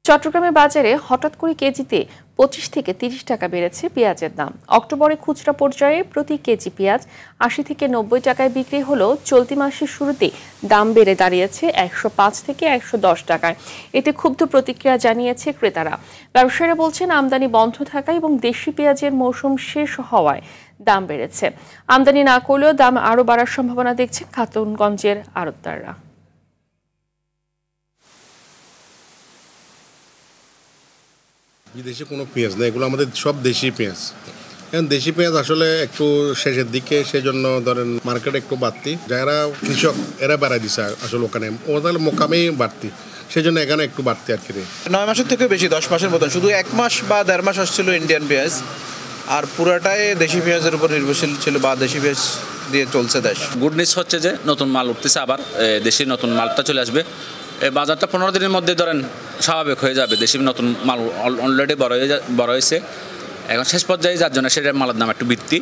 চট্টগ্রামের বাজারে হঠাৎ করে কেজিতে 25 থেকে 30 টাকা বেড়েছে পেঁয়াজের দাম। অক্টোবরে খুচরা পর্যায়ে প্রতি কেজি পেঁয়াজ 80 থেকে 90 টাকায় বিক্রি হলেও চলতি মাসের শুরুতে দাম বেড়ে দাঁড়িয়েছে 105 থেকে 110 টাকায়। এতে ক্ষুব্ধ প্রতিক্রিয়া জানিয়েছে ক্রেতারা। ব্যবসায়ীরা বলছেন, আমদানি বন্ধ থাকায় এবং দেশি পেঁয়াজের মৌসুম শেষ হওয়ায় দাম বেড়েছে। আমদানি না করলেও দাম আরও বাড়ার সম্ভাবনা দেখছেন খাতুনগঞ্জের আড়তদাররা। বিদেশি কোনো পেঁয়াজ না, এগুলো আমাদের সব দেশি পেঁয়াজ। এখন দেশি পেঁয়াজ আসলে একটু শেষের দিকে, সেজন্য ধরেন মার্কেটে একটু বাড়তি। যারা কৃষক এরা বাড়াই দিচ্ছে আসলে ওখানে, ওদের মোকামেই বাড়তি, সেই জন্য এখানে একটু বাড়তি আর কি। 9 মাসের থেকে বেশি, 10 মাসের মতন। শুধু 1 মাস বা 1.5 মাস আসছিল ইন্ডিয়ান পেঁয়াজ, আর পুরাটাই দেশি পেঁয়াজের উপর নির্ভরশীল ছিল বা দেশি পেঁয়াজ দিয়ে চলছে দেশ। গুড নিউজ হচ্ছে যে নতুন মাল উঠতেছে, আবার দেশি নতুন মালটা চলে আসবে। এই বাজারটা 15 দিনের মধ্যে ধরেন স্বাভাবিক হয়ে যাবে। দেশি নতুন মাল অলরেডি বড় হয়েছে, এখন শেষ পর্যায়ে যার জন্য সেটার মালের দাম একটু বৃদ্ধি।